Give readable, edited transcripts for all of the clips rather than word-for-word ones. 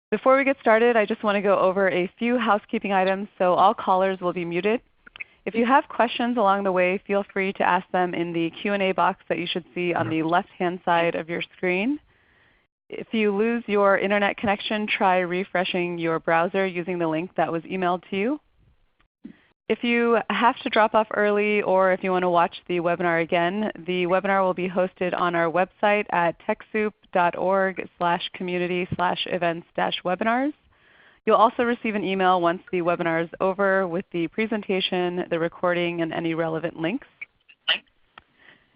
Before we get started, I just want to go over a few housekeeping items. So all callers will be muted. If you have questions along the way, feel free to ask them in the Q&A box that you should see on the left-hand side of your screen. If you lose your internet connection, try refreshing your browser using the link that was emailed to you. If you have to drop off early or if you want to watch the webinar again, the webinar will be hosted on our website at TechSoup.org/community/events-webinars. You'll also receive an email once the webinar is over with the presentation, the recording, and any relevant links.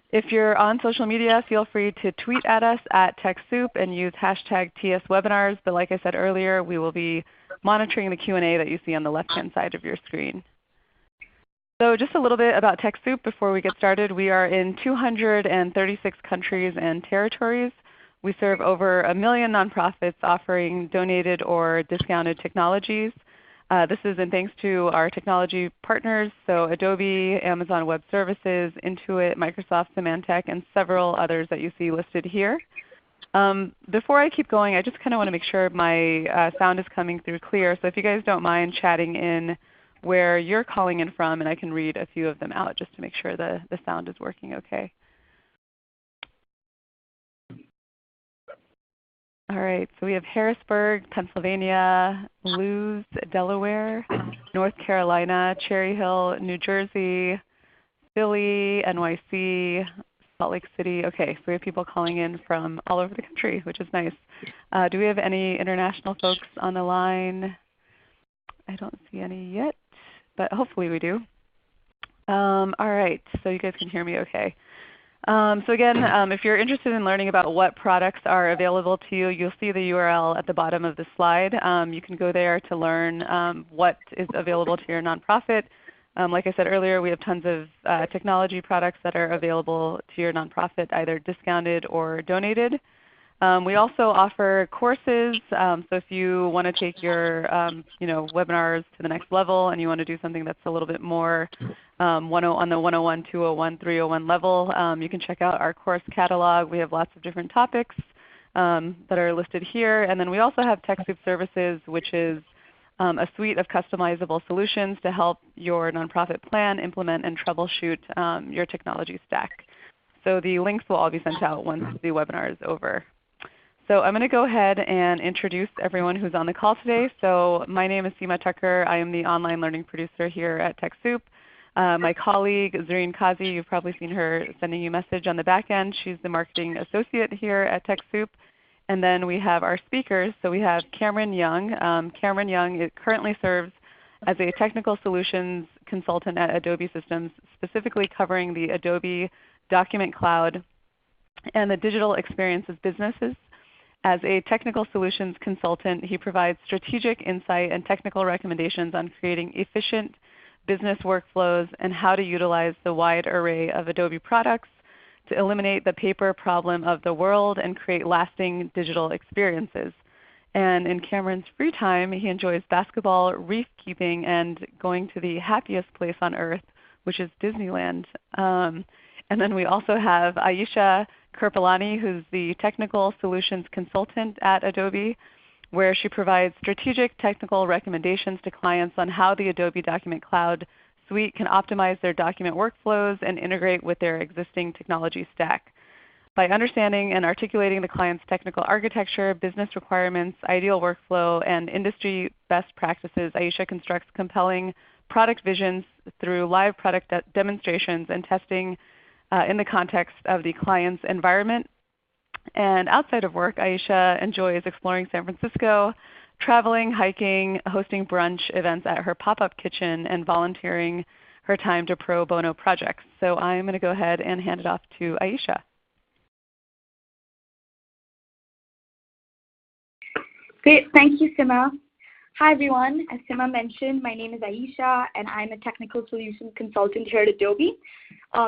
If you're on social media, feel free to tweet at us at TechSoup and use hashtag TSWebinars. But like I said earlier, we will be monitoring the Q&A that you see on the left-hand side of your screen. So just a little bit about TechSoup before we get started. We are in 236 countries and territories. We serve over 1 million nonprofits offering donated or discounted technologies. This is in thanks to our technology partners, so Adobe, Amazon Web Services, Intuit, Microsoft, Symantec, and several others that you see listed here. Before I keep going, I just kind of want to make sure my sound is coming through clear. So if you guys don't mind chatting in where you're calling in from, and I can read a few of them out just to make sure the sound is working okay. All right, so we have Harrisburg, Pennsylvania, Lewes, Delaware, North Carolina, Cherry Hill, New Jersey, Philly, NYC, Salt Lake City. Okay, so we have people calling in from all over the country, which is nice. Do we have any international folks on the line? I don't see any yet, but hopefully we do. All right, so you guys can hear me okay. So again, if you're interested in learning about what products are available to you, you'll see the URL at the bottom of the slide. You can go there to learn what is available to your nonprofit. Like I said earlier, we have tons of technology products that are available to your nonprofit, either discounted or donated. We also offer courses. So if you want to take your webinars to the next level and you want to do something that's a little bit more on the 101, 201, 301 level, you can check out our course catalog. We have lots of different topics that are listed here. And then we also have TechSoup Services, which is a suite of customizable solutions to help your nonprofit plan, implement, and troubleshoot your technology stack. So the links will all be sent out once the webinar is over. So I'm going to go ahead and introduce everyone who's on the call today. So my name is Seema Tucker. I am the online learning producer here at TechSoup. My colleague, Zareen Kazi, you've probably seen her sending you a message on the back end. She's the marketing associate here at TechSoup. And then we have our speakers. So we have Cameron Young. Cameron Young currently serves as a technical solutions consultant at Adobe Systems, specifically covering the Adobe Document Cloud and the digital experiences businesses. As a technical solutions consultant, he provides strategic insight and technical recommendations on creating efficient business workflows and how to utilize the wide array of Adobe products to eliminate the paper problem of the world and create lasting digital experiences. And in Cameron's free time, he enjoys basketball, reef keeping, and going to the happiest place on earth, which is Disneyland. And then we also have Aisha Kirpalani, who's the Technical Solutions Consultant at Adobe, where she provides strategic technical recommendations to clients on how the Adobe Document Cloud suite can optimize their document workflows and integrate with their existing technology stack. By understanding and articulating the client's technical architecture, business requirements, ideal workflow, and industry best practices, Aisha constructs compelling product visions through live product demonstrations and testing in the context of the client's environment. And outside of work, Aisha enjoys exploring San Francisco, traveling, hiking, hosting brunch events at her pop-up kitchen, and volunteering her time to pro bono projects. So I'm going to go ahead and hand it off to Aisha. Great. Thank you, Seema. Hi, everyone. As Seema mentioned, my name is Aisha, and I'm a technical solutions consultant here at Adobe.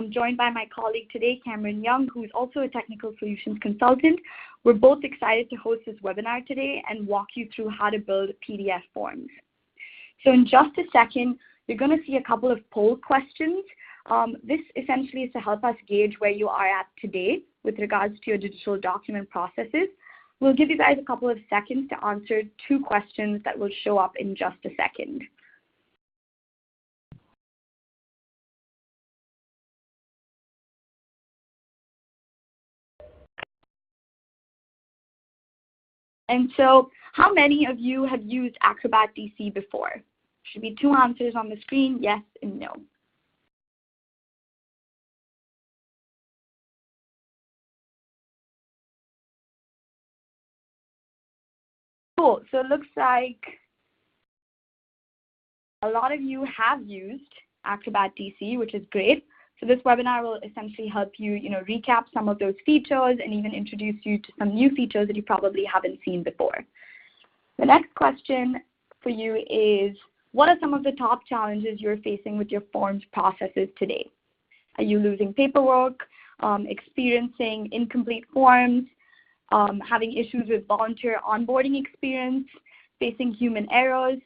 Joined by my colleague today, Cameron Young, who is also a technical solutions consultant. We're both excited to host this webinar today and walk you through how to build PDF forms. So in just a second, you're going to see a couple of poll questions. This essentially is to help us gauge where you are at today with regards to your digital document processes. We'll give you guys a couple of seconds to answer 2 questions that will show up in just a second. And so how many of you have used Acrobat DC before? Should be 2 answers on the screen, yes and no. Cool, so it looks like a lot of you have used Acrobat DC, which is great. So this webinar will essentially help you, recap some of those features and even introduce you to some new features that you probably haven't seen before. The next question for you is, what are some of the top challenges you're facing with your forms processes today? Are you losing paperwork, experiencing incomplete forms, having issues with volunteer onboarding experience, facing human errors,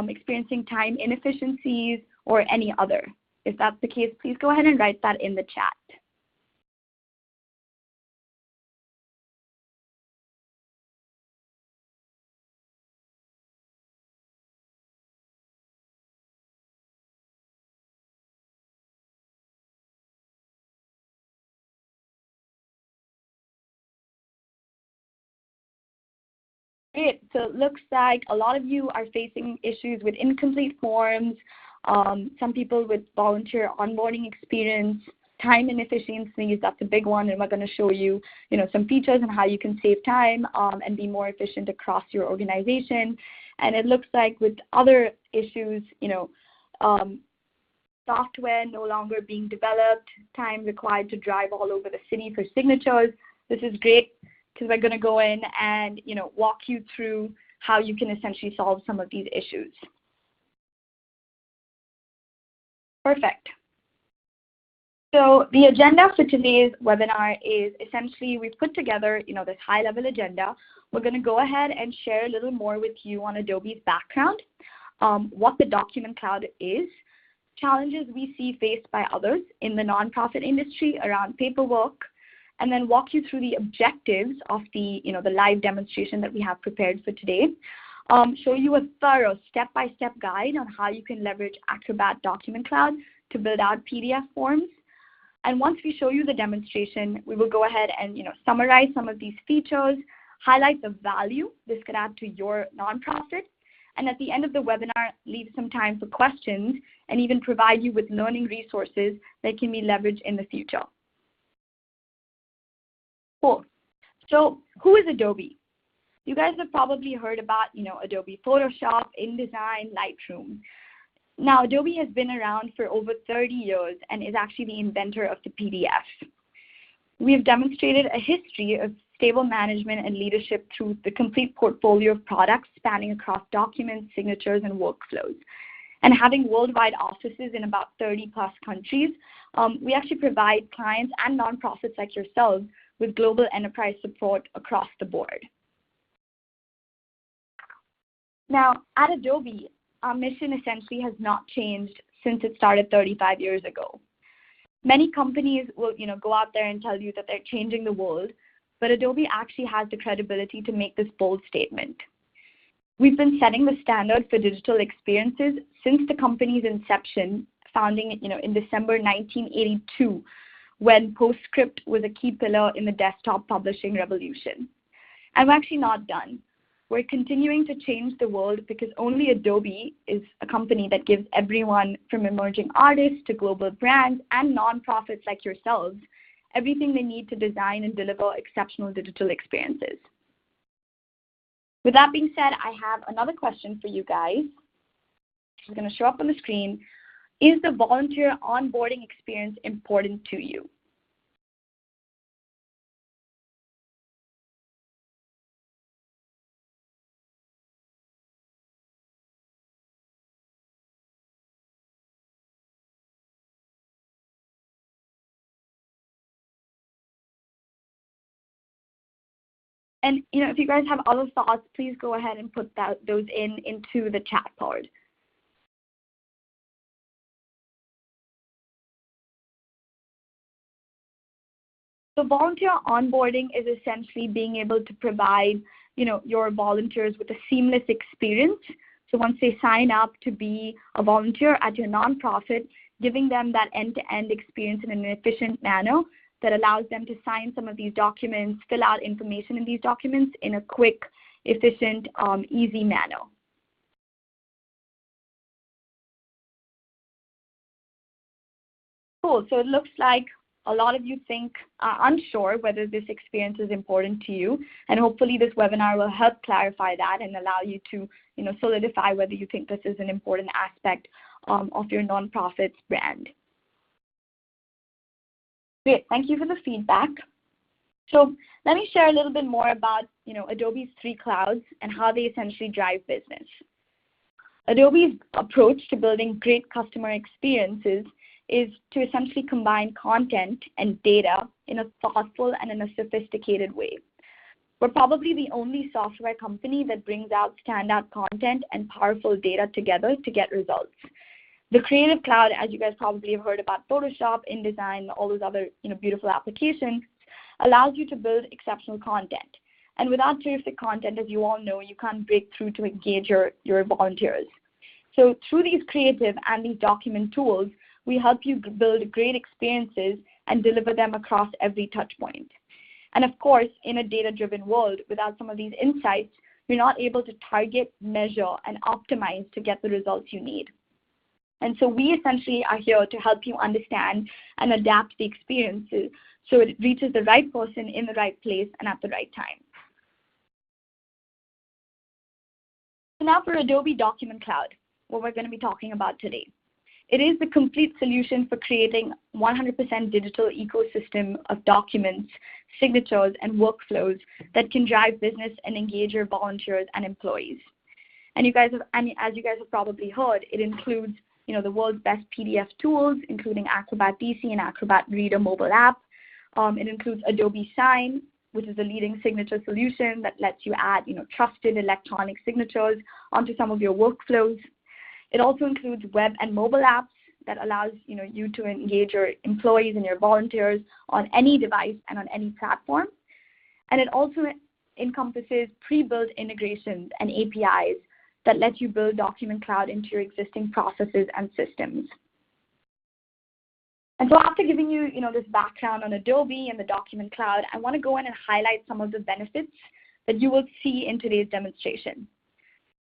experiencing time inefficiencies, or any other? If that's the case, please go ahead and write that in the chat. Great. So it looks like a lot of you are facing issues with incomplete forms, some people with volunteer onboarding experience, time inefficiencies, that's a big one, and we're going to show you, some features on how you can save time and be more efficient across your organization. And it looks like with other issues, software no longer being developed, time required to drive all over the city for signatures. This is great, because we're going to go in and walk you through how you can essentially solve some of these issues. Perfect. So the agenda for today's webinar is essentially we've put together this high-level agenda. We're going to go ahead and share a little more with you on Adobe's background, what the Document Cloud is, challenges we see faced by others in the nonprofit industry around paperwork, and then walk you through the objectives of the live demonstration that we have prepared for today. Show you a thorough step-by-step guide on how you can leverage Acrobat Document Cloud to build out PDF forms. And once we show you the demonstration, we will go ahead and summarize some of these features, highlight the value this could add to your nonprofit, and at the end of the webinar, leave some time for questions and even provide you with learning resources that can be leveraged in the future. Cool. So who is Adobe? You guys have probably heard about, Adobe Photoshop, InDesign, Lightroom. Now, Adobe has been around for over 30 years and is actually the inventor of the PDF. We have demonstrated a history of stable management and leadership through the complete portfolio of products spanning across documents, signatures, and workflows. And having worldwide offices in about 30+ countries, we actually provide clients and nonprofits like yourselves with global enterprise support across the board. Now, at Adobe, our mission essentially has not changed since it started 35 years ago. Many companies will, go out there and tell you that they're changing the world, but Adobe actually has the credibility to make this bold statement. We've been setting the standard for digital experiences since the company's inception, founding, in December 1982, when PostScript was a key pillar in the desktop publishing revolution. And we're actually not done. We're continuing to change the world because only Adobe is a company that gives everyone from emerging artists to global brands and nonprofits like yourselves everything they need to design and deliver exceptional digital experiences. With that being said, I have another question for you guys. It's going to show up on the screen. Is the volunteer onboarding experience important to you? And if you guys have other thoughts, please go ahead and put those into the chat board. So volunteer onboarding is essentially being able to provide, your volunteers with a seamless experience. So once they sign up to be a volunteer at your nonprofit, giving them that end-to-end experience in an efficient manner that allows them to sign some of these documents, fill out information in these documents in a quick, efficient, easy manner. Cool. So it looks like a lot of you are unsure whether this experience is important to you, and hopefully this webinar will help clarify that and allow you to, solidify whether you think this is an important aspect of your nonprofit's brand. Great, thank you for the feedback. So let me share a little bit more about, Adobe's 3 clouds and how they essentially drive business. Adobe's approach to building great customer experiences is to essentially combine content and data in a thoughtful and in a sophisticated way. We're probably the only software company that brings out standout content and powerful data together to get results. The Creative Cloud, as you guys probably have heard about Photoshop, InDesign, all those other beautiful applications, allows you to build exceptional content. And without terrific content, as you all know, you can't break through to engage your volunteers. So through these creative and these document tools, we help you build great experiences and deliver them across every touch point. And of course, in a data-driven world, without some of these insights, you're not able to target, measure, and optimize to get the results you need. And so we essentially are here to help you understand and adapt the experiences so it reaches the right person in the right place and at the right time. So now for Adobe Document Cloud, what we're going to be talking about today. It is the complete solution for creating 100% digital ecosystem of documents, signatures, and workflows that can drive business and engage your volunteers and employees. And as you guys have probably heard, it includes the world's best PDF tools, including Acrobat DC and Acrobat Reader mobile app. It includes Adobe Sign, which is a leading signature solution that lets you add trusted electronic signatures onto some of your workflows. It also includes web and mobile apps that allows you to engage your employees and your volunteers on any device and on any platform. And it also encompasses pre-built integrations and APIs that let you build Document Cloud into your existing processes and systems. And so after giving you, this background on Adobe and the Document Cloud, I want to go in and highlight some of the benefits that you will see in today's demonstration.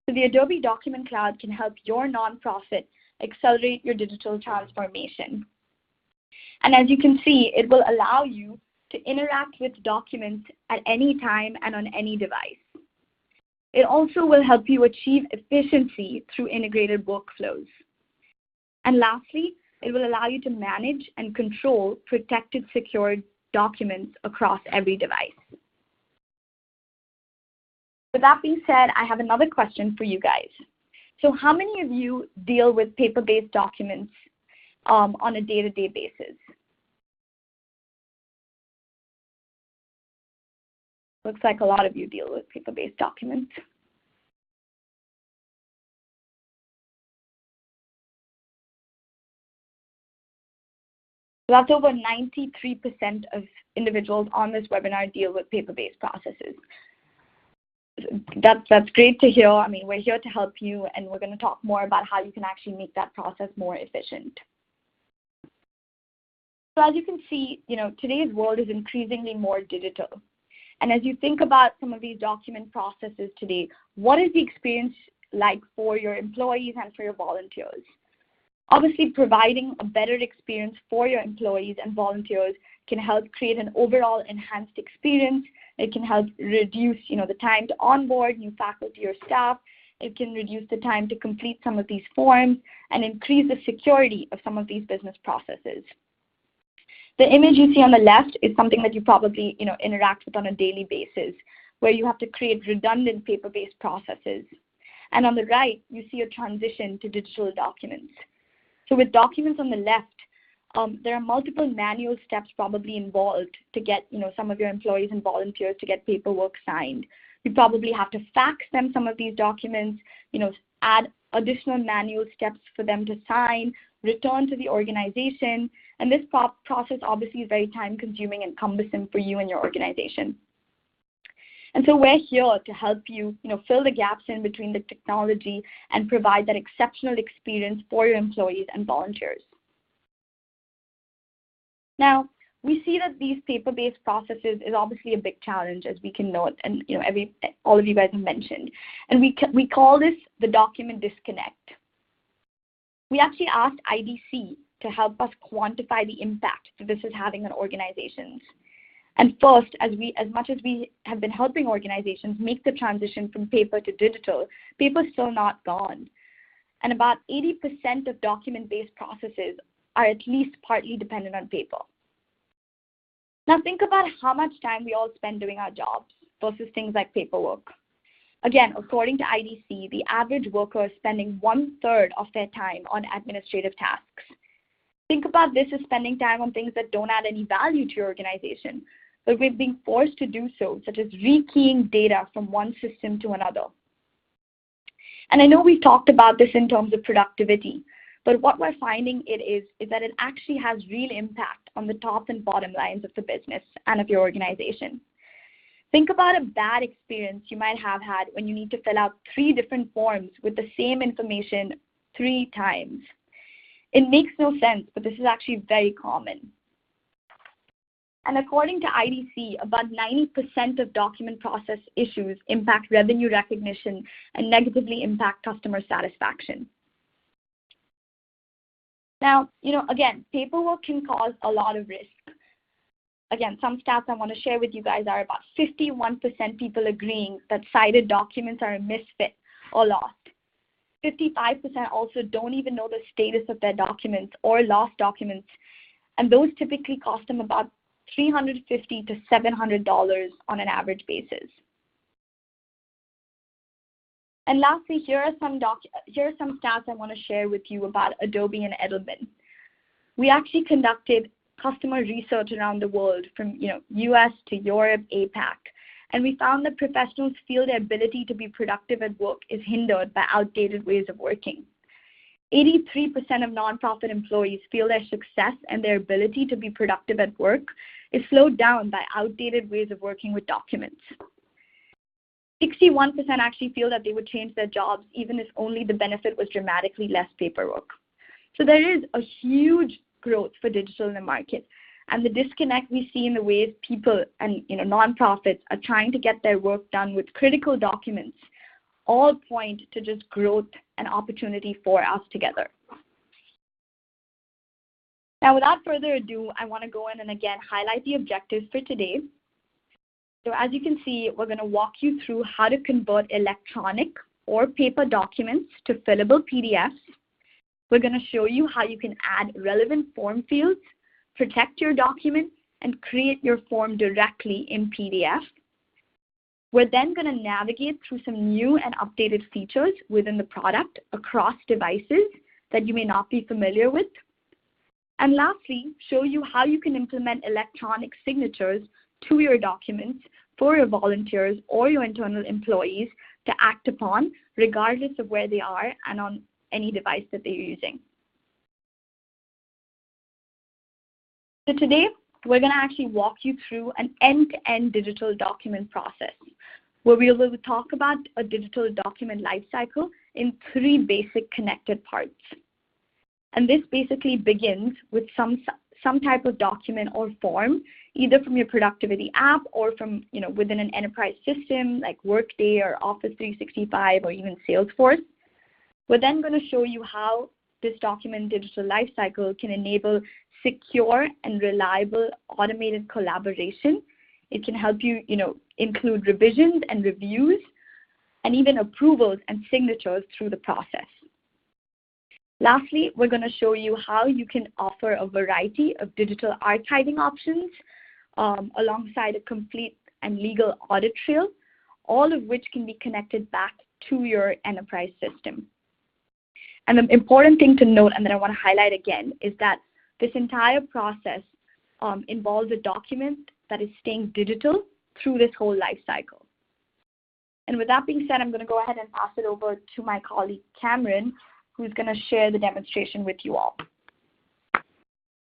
So the Adobe Document Cloud can help your nonprofit accelerate your digital transformation. And as you can see, it will allow you to interact with documents at any time and on any device. It also will help you achieve efficiency through integrated workflows. And lastly, it will allow you to manage and control protected, secured documents across every device. With that being said, I have another question for you guys. So how many of you deal with paper-based documents on a day-to-day basis? Looks like a lot of you deal with paper-based documents. That's over 93% of individuals on this webinar deal with paper-based processes. That's great to hear. I mean, we're here to help you, and we're going to talk more about how you can actually make that process more efficient. So as you can see, today's world is increasingly more digital. And as you think about some of these document processes today, what is the experience like for your employees and for your volunteers? Obviously, providing a better experience for your employees and volunteers can help create an overall enhanced experience. It can help reduce, the time to onboard new faculty or staff. It can reduce the time to complete some of these forms and increase the security of some of these business processes. The image you see on the left is something that you probably, interact with on a daily basis, where you have to create redundant paper-based processes. And on the right, you see a transition to digital documents. So with documents on the left, there are multiple manual steps probably involved to get, some of your employees and volunteers to get paperwork signed. You probably have to fax them some of these documents, add additional manual steps for them to sign, return to the organization, and this process obviously is very time-consuming and cumbersome for you and your organization. And so we're here to help you, fill the gaps in between the technology and provide that exceptional experience for your employees and volunteers. Now, we see that these paper-based processes is obviously a big challenge, as we can note, and all of you guys have mentioned. And we call this the document disconnect. We actually asked IDC to help us quantify the impact that this is having on organizations. And first, as much as we have been helping organizations make the transition from paper to digital, paper is still not gone. And about 80% of document-based processes are at least partly dependent on paper. Now think about how much time we all spend doing our jobs versus things like paperwork. Again, according to IDC, the average worker is spending 1/3 of their time on administrative tasks. Think about this as spending time on things that don't add any value to your organization, but we're being forced to do so, such as rekeying data from one system to another. And I know we've talked about this in terms of productivity, but what we're finding is that it actually has real impact on the top and bottom lines of the business and of your organization. Think about a bad experience you might have had when you need to fill out 3 different forms with the same information 3 times. It makes no sense, but this is actually very common. And according to IDC, about 90% of document process issues impact revenue recognition and negatively impact customer satisfaction. Now, again, paperwork can cause a lot of risk. Again, some stats I want to share with you guys are about 51% people agreeing that cited documents are a misfit or lost. 55% also don't even know the status of their documents or lost documents, and those typically cost them about $350 to $700 on an average basis. And lastly, here are some stats I want to share with you about Adobe and Edelman. We actually conducted customer research around the world from US to Europe, APAC, and we found that professionals feel their ability to be productive at work is hindered by outdated ways of working. 83% of nonprofit employees feel their success and their ability to be productive at work is slowed down by outdated ways of working with documents. 61% actually feel that they would change their jobs even if only the benefit was dramatically less paperwork. So there is a huge growth for digital in the market, and the disconnect we see in the ways people and nonprofits are trying to get their work done with critical documents all point to just growth and opportunity for us together. Now, without further ado, I want to go in and again highlight the objectives for today. So as you can see, we're going to walk you through how to convert electronic or paper documents to fillable PDFs. We're going to show you how you can add relevant form fields, protect your document, and create your form directly in PDF. We're then going to navigate through some new and updated features within the product across devices that you may not be familiar with. And lastly, show you how you can implement electronic signatures to your documents for your volunteers or your internal employees to act upon, regardless of where they are and on any device that they're using. So today, we're going to actually walk you through an end-to-end digital document process, where we will talk about a digital document lifecycle in 3 basic connected parts. And this basically begins with some type of document or form, either from your productivity app or from within an enterprise system like Workday or Office 365 or even Salesforce. We're then going to show you how this document digital lifecycle can enable secure and reliable automated collaboration. It can help you, include revisions and reviews, and even approvals and signatures through the process. Lastly, we're going to show you how you can offer a variety of digital archiving options alongside a complete and legal audit trail, all of which can be connected back to your enterprise system. And the important thing to note, and that I want to highlight again, is that this entire process involves a document that is staying digital through this whole life cycle. And with that being said, I'm going to go ahead and pass it over to my colleague, Cameron, who's going to share the demonstration with you all.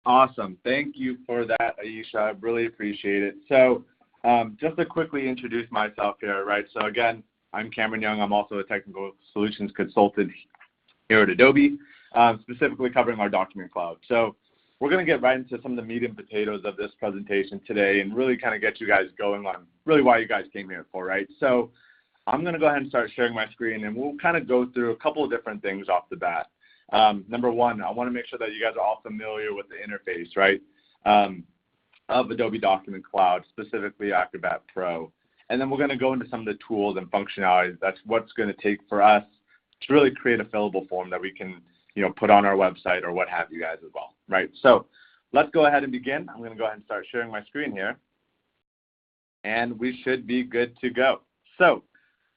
Awesome. Thank you for that, Aisha. I really appreciate it. So just to quickly introduce myself here, right? So again, I'm Cameron Young. I'm also a technical solutions consultant here at Adobe, specifically covering our Document Cloud. So we're going to get right into some of the meat and potatoes of this presentation today and really kind of get you guys going on really why you guys came here for, right? So I'm going to go ahead and start sharing my screen, and we'll kind of go through a couple of different things off the bat. Number one, I want to make sure that you guys are all familiar with the interface, right, of Adobe Document Cloud, specifically Acrobat Pro. And then we're going to go into some of the tools and functionalities. That's what's going to take for us to really create a fillable form that we can, put on our website or what have you guys as well, right? So let's go ahead and begin. I'm going to go ahead and start sharing my screen here, and we should be good to go. So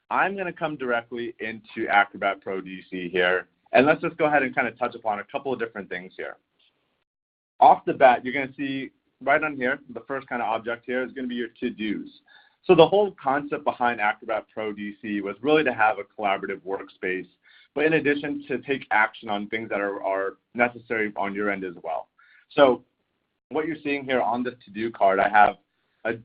I'm going to come directly into Acrobat Pro DC here, and let's just go ahead and kind of touch upon a couple of different things here. Off the bat, you're going to see right on here, the first kind of object here is going to be your to-dos. So the whole concept behind Acrobat Pro DC was really to have a collaborative workspace, but in addition to take action on things that are necessary on your end as well. So what you're seeing here on this to-do card, I have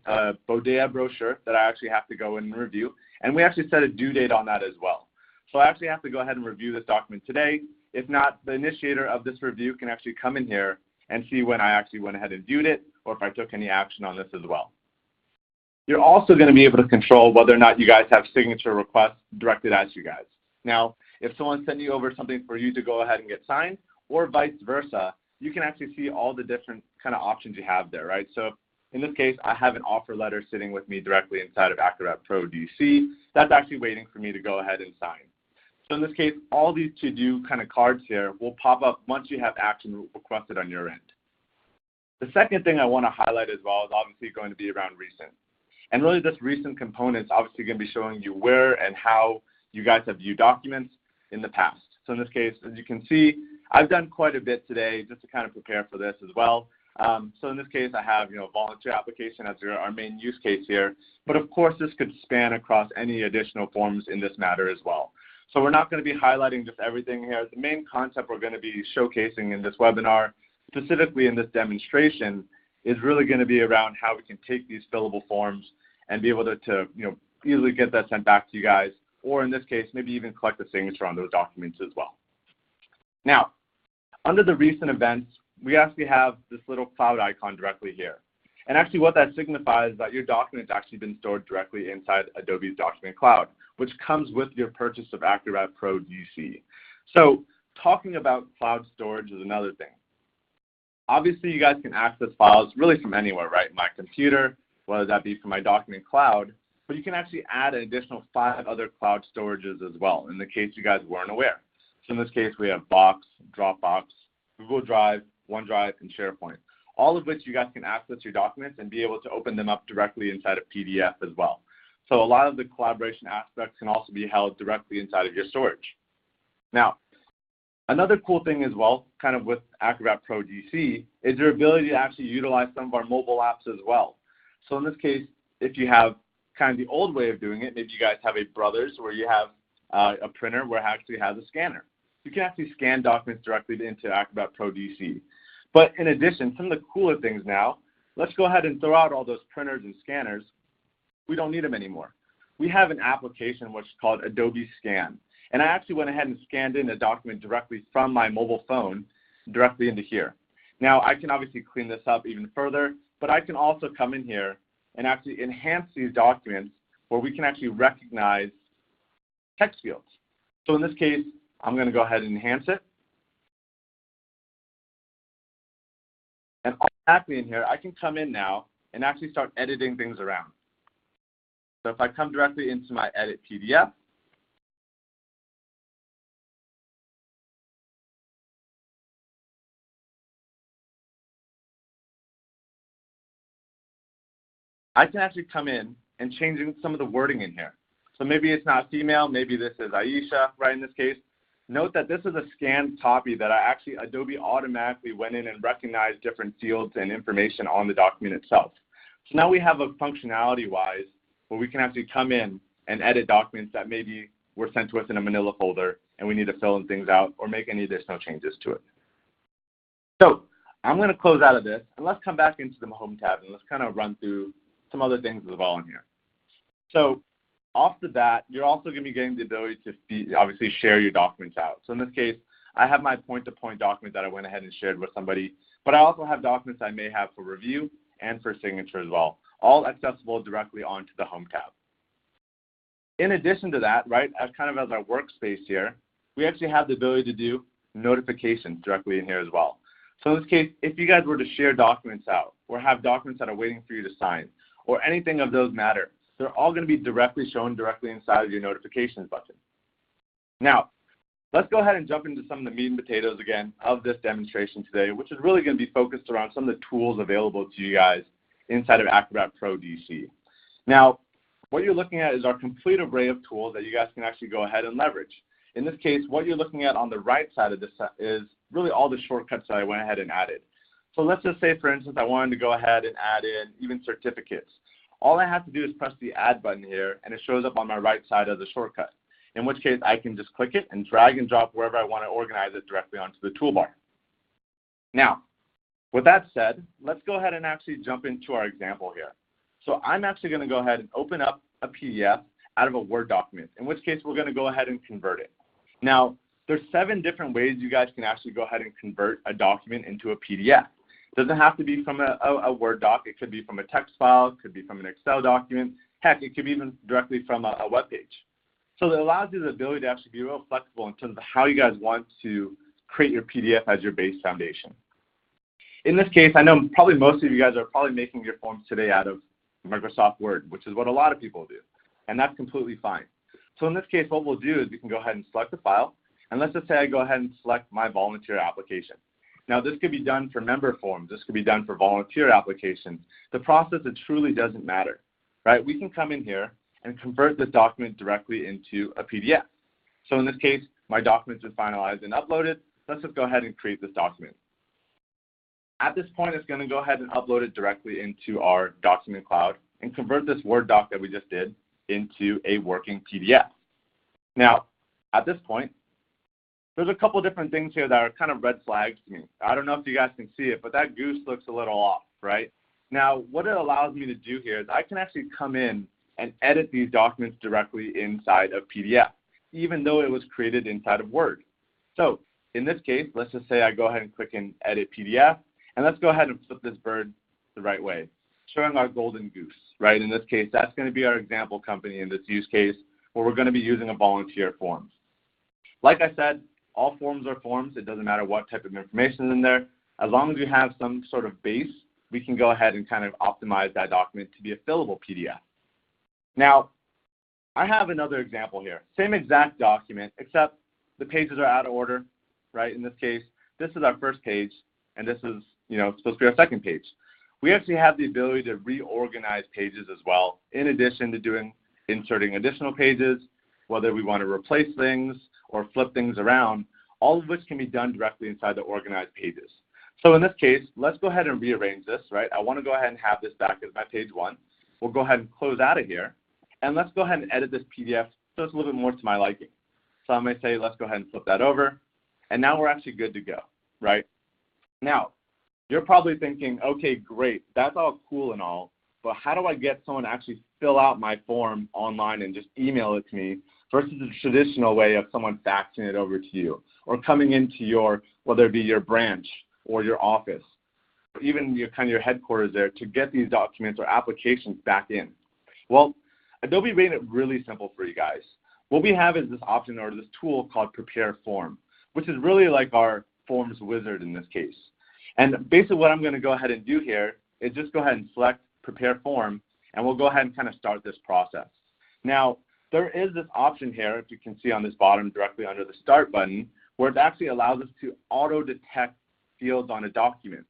a Bodea brochure that I actually have to go in and review, and we actually set a due date on that as well. So I actually have to go ahead and review this document today. If not, the initiator of this review can actually come in here and see when I actually went ahead and viewed it or if I took any action on this as well. You're also going to be able to control whether or not you guys have signature requests directed at you guys. Now, if someone sent you over something for you to go ahead and get signed or vice versa, you can actually see all the different kind of options you have there, right? So in this case, I have an offer letter sitting with me directly inside of Acrobat Pro DC. That's actually waiting for me to go ahead and sign. So in this case, all these to-do kind of cards here will pop up once you have action requested on your end. The second thing I want to highlight as well is obviously going to be around recent. And really this recent component is obviously going to be showing you where and how you guys have viewed documents in the past. So in this case, as you can see, I've done quite a bit today just to kind of prepare for this as well. So in this case, I have volunteer application as our main use case here. But of course, this could span across any additional forms in this matter as well. So we're not going to be highlighting just everything here. The main concept we're going to be showcasing in this webinar, specifically in this demonstration, is really going to be around how we can take these fillable forms and be able to easily get that sent back to you guys, or in this case, maybe even collect the signature on those documents as well. Now, under the recent events, we actually have this little cloud icon directly here. And actually what that signifies is that your document's actually been stored directly inside Adobe's Document Cloud, which comes with your purchase of Acrobat Pro DC. So talking about cloud storage is another thing. Obviously, you guys can access files really from anywhere, right? My computer, whether that be from my Document Cloud, but you can actually add an additional 5 other cloud storages as well, in the case you guys weren't aware. So in this case, we have Box, Dropbox, Google Drive, OneDrive, and SharePoint, all of which you guys can access your documents and be able to open them up directly inside of PDF as well. So a lot of the collaboration aspects can also be held directly inside of your storage. Now, another cool thing as well, kind of with Acrobat Pro DC, is your ability to actually utilize some of our mobile apps as well. So in this case, if you have kind of the old way of doing it, maybe you guys have a Brothers where you have a printer where it actually has a scanner. You can actually scan documents directly into Acrobat Pro DC. But in addition, some of the cooler things now, let's go ahead and throw out all those printers and scanners. We don't need them anymore. We have an application which is called Adobe Scan. And I actually went ahead and scanned in a document directly from my mobile phone directly into here. Now, I can obviously clean this up even further, but I can also come in here and actually enhance these documents where we can actually recognize text fields. So in this case, I'm going to go ahead and enhance it. And automatically in here, I can come in now and actually start editing things around. So if I come directly into my Edit PDF, I can actually come in and change some of the wording in here. So maybe it's not female, maybe this is Aisha, right, in this case. Note that this is a scanned copy that Adobe automatically went in and recognized different fields and information on the document itself. So now we have a functionality-wise where we can actually come in and edit documents that maybe were sent to us in a manila folder and we need to fill in things out or make any additional changes to it. So I'm going to close out of this, and let's come back into the Home tab, and let's kind of run through some other things as well in here. So off the bat, you're also going to be getting the ability to obviously share your documents out. So in this case, I have my point-to-point document that I went ahead and shared with somebody, but I also have documents I may have for review and for signature as well, all accessible directly onto the Home tab. In addition to that, right, as our workspace here, we actually have the ability to do notifications directly in here as well. So in this case, if you guys were to share documents out or have documents that are waiting for you to sign or anything of those matter, they're all going to be directly shown directly inside of your notifications button. Now, let's go ahead and jump into some of the meat and potatoes again of this demonstration today, which is really going to be focused around some of the tools available to you guys inside of Acrobat Pro DC. Now, what you're looking at is our complete array of tools that you guys can actually go ahead and leverage. In this case, what you're looking at on the right side of this is really all the shortcuts that I went ahead and added. So let's just say, for instance, I wanted to go ahead and add in even certificates. All I have to do is press the Add button here, and it shows up on my right side of the shortcut, in which case I can just click it and drag and drop wherever I want to organize it directly onto the toolbar. Now, with that said, let's go ahead and actually jump into our example here. So I'm actually going to go ahead and open up a PDF out of a Word document, in which case we're going to go ahead and convert it. Now, there's 7 different ways you guys can actually go ahead and convert a document into a PDF. It doesn't have to be from a Word doc. It could be from a text file. It could be from an Excel document. Heck, it could be even directly from a web page. So it allows you the ability to actually be real flexible in terms of how you guys want to create your PDF as your base foundation. In this case, I know probably most of you guys are probably making your forms today out of Microsoft Word, which is what a lot of people do, and that's completely fine. So in this case, what we'll do is we can go ahead and select the file, and let's just say I go ahead and select my volunteer application. Now, this could be done for member forms. This could be done for volunteer applications. The process, it truly doesn't matter, right? We can come in here and convert this document directly into a PDF. So in this case, my document's been finalized and uploaded. Let's just go ahead and create this document. At this point, it's going to go ahead and upload it directly into our Document Cloud and convert this Word doc that we just did into a working PDF. Now, at this point, there's a couple different things here that are kind of red flags to me. I don't know if you guys can see it, but that goose looks a little off, right? Now, what it allows me to do here is I can actually come in and edit these documents directly inside of PDF, even though it was created inside of Word. So in this case, let's just say I go ahead and click in Edit PDF, and let's go ahead and flip this bird the right way, showing our golden goose, right? In this case, that's going to be our example company in this use case where we're going to be using a volunteer form. Like I said, all forms are forms. It doesn't matter what type of information is in there. As long as you have some sort of base, we can go ahead and kind of optimize that document to be a fillable PDF. Now, I have another example here. Same exact document, except the pages are out of order, right? In this case, this is our first page, and this is, supposed to be our second page. We actually have the ability to reorganize pages as well, in addition to inserting additional pages, whether we want to replace things or flip things around, all of which can be done directly inside the organized pages. So in this case, let's go ahead and rearrange this, right? I want to go ahead and have this back as my page 1. We'll go ahead and close out of here, and let's go ahead and edit this PDF so it's a little bit more to my liking. So I'm going to say, let's go ahead and flip that over, and now we're actually good to go, right? Now, you're probably thinking, okay, great, that's all cool and all, but how do I get someone to actually fill out my form online and just email it to me versus the traditional way of someone faxing it over to you or coming into your, whether it be your branch or your office, or even your headquarters there to get these documents or applications back in? Well, Adobe made it really simple for you guys. What we have is this option or this tool called Prepare Form, which is really like our forms wizard in this case. And basically what I'm going to go ahead and do here is just go ahead and select Prepare Form, and we'll go ahead and kind of start this process. Now, there is this option here, if you can see on this bottom directly under the Start button, where it actually allows us to auto-detect fields on a document.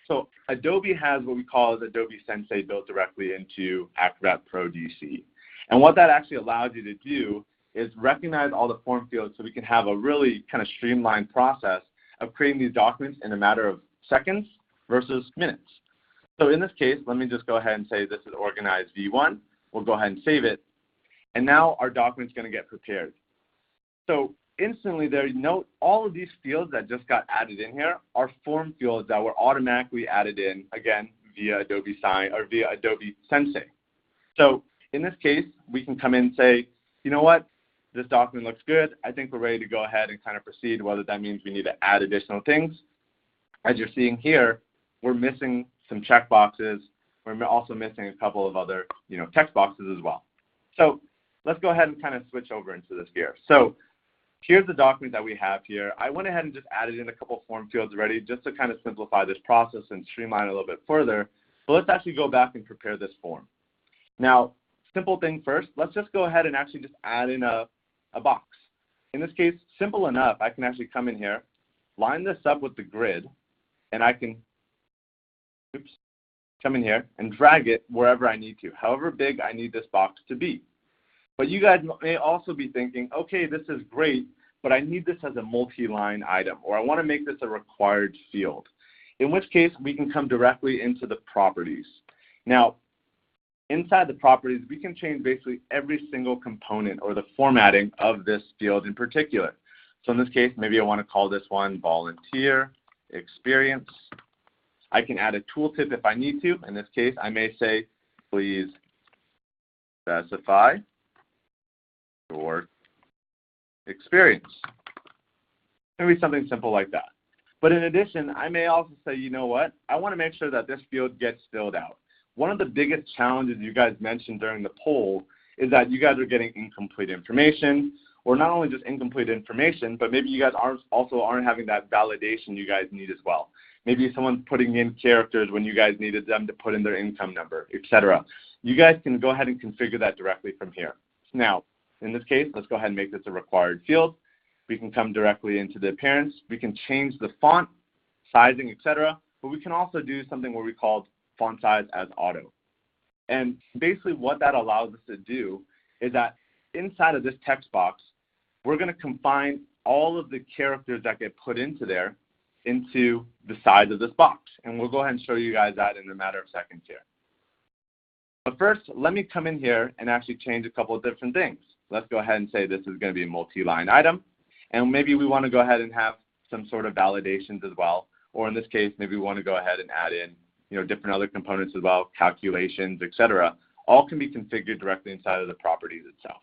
So Adobe has what we call as Adobe Sensei built directly into Acrobat Pro DC. And what that actually allows you to do is recognize all the form fields so we can have a really kind of streamlined process of creating these documents in a matter of seconds versus minutes. So in this case, let me just go ahead and say this is organized V1. We'll go ahead and save it. And now our document's going to get prepared. So instantly there, note all of these fields that just got added in here are form fields that were automatically added in, again, via Adobe Sign or via Adobe Sensei. So in this case, we can come in and say, you know what, this document looks good. I think we're ready to go ahead and kind of proceed, whether that means we need to add additional things. As you're seeing here, we're missing some checkboxes. We're also missing a couple of other, text boxes as well. So let's go ahead and kind of switch over into this gear. So here's the document that we have here. I went ahead and just added in a couple of form fields already just to kind of simplify this process and streamline it a little bit further. But let's actually go back and prepare this form. Now, simple thing first, let's just go ahead and actually just add in a box. In this case, simple enough, I can actually come in here, line this up with the grid, and I can come in here and drag it wherever I need to, however big I need this box to be. But you guys may also be thinking, okay, this is great, but I need this as a multi-line item, or I want to make this a required field, in which case we can come directly into the properties. Now, inside the properties, we can change basically every single component or the formatting of this field in particular. So in this case, maybe I want to call this one volunteer experience. I can add a tooltip if I need to. In this case, I may say, please specify your experience. Maybe something simple like that. But in addition, I may also say, you know what? I want to make sure that this field gets filled out. One of the biggest challenges you guys mentioned during the poll is that you guys are getting incomplete information, or not only just incomplete information, but maybe you guys aren't having that validation you guys need as well. Maybe someone's putting in characters when you guys needed them to put in their income number, etc. You guys can go ahead and configure that directly from here. Now, in this case, let's go ahead and make this a required field. We can come directly into the appearance. We can change the font, sizing, etc. But we can also do something where we call font size as auto. And basically what that allows us to do is that inside of this text box, we're going to confine all of the characters that get put into there into the size of this box. And we'll go ahead and show you guys that in a matter of seconds here. But first, let me come in here and actually change a couple of different things. Let's go ahead and say this is going to be a multi-line item. And maybe we want to go ahead and have some sort of validations as well. Or in this case, maybe we want to go ahead and add in different other components as well, calculations, etc. All can be configured directly inside of the properties itself.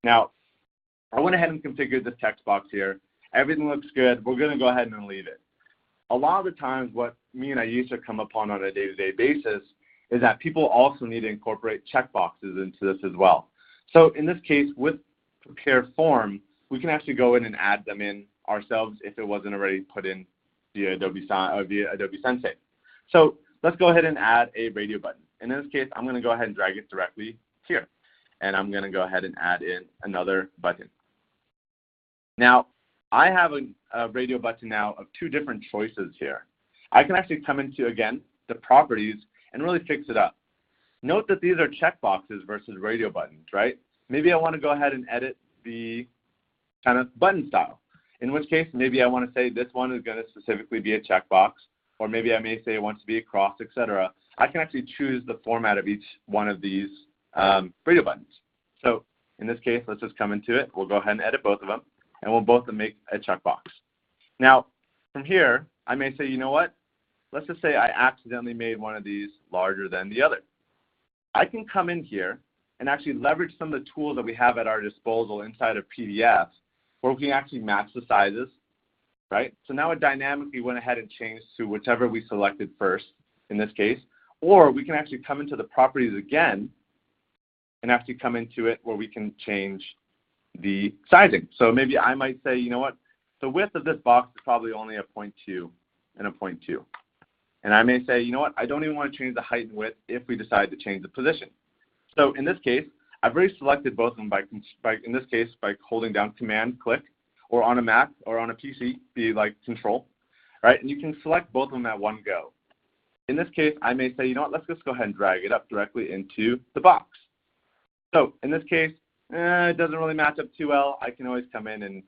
Now, I went ahead and configured this text box here. Everything looks good. We're going to go ahead and leave it. A lot of the times what me and Aisha come upon on a day-to-day basis is that people also need to incorporate checkboxes into this as well. So in this case, with Prepare Form, we can actually go in and add them in ourselves if it wasn't already put in via Adobe Sensei. So let's go ahead and add a radio button. In this case, I'm going to go ahead and drag it directly here. And I'm going to go ahead and add in another button. Now, I have a radio button now of two different choices here. I can actually come into, again, the properties and really fix it up. Note that these are checkboxes versus radio buttons, right? Maybe I want to go ahead and edit the kind of button style, in which case maybe I want to say this one is going to specifically be a checkbox, or maybe I may say it wants to be a cross, etc. I can actually choose the format of each one of these radio buttons. So in this case, let's just come into it. We'll go ahead and edit both of them, and we'll both make a checkbox. Now, from here, I may say, you know what? Let's just say I accidentally made one of these larger than the other. I can come in here and actually leverage some of the tools that we have at our disposal inside of PDF, where we can actually match the sizes, right? So now it dynamically went ahead and changed to whichever we selected first in this case, or we can actually come into the properties again and actually come into it where we can change the sizing. So maybe I might say, you know what, the width of this box is probably only a 0.2 and a 0.2. And I may say, you know what, I don't even want to change the height and width if we decide to change the position. So in this case, I've already selected both of them in this case, by holding down Command, click, or on a Mac or on a PC, be like Control, right? And you can select both of them at one go. In this case, I may say, you know what, let's just go ahead and drag it up directly into the box. So in this case, it doesn't really match up too well. I can always come in and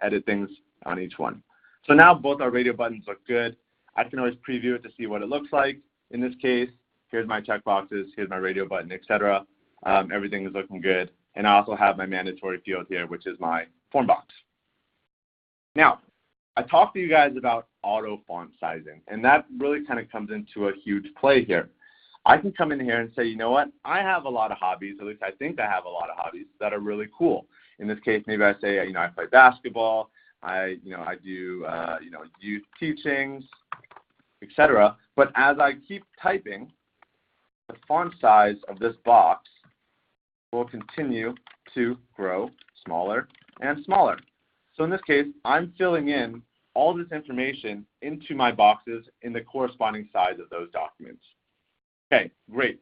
edit things on each one. So now both our radio buttons look good. I can always preview it to see what it looks like. In this case, here's my checkboxes, here's my radio button, etc. Everything is looking good. And I also have my mandatory field here, which is my form box. Now, I talked to you guys about auto font sizing, and that really kind of comes into a huge play here. I can come in here and say, you know what, I have a lot of hobbies, at least I think I have a lot of hobbies that are really cool. In this case, maybe I say, I play basketball, I do, youth teachings, etc. But as I keep typing, the font size of this box will continue to grow smaller and smaller. So in this case, I'm filling in all this information into my boxes in the corresponding size of those documents. Okay, great.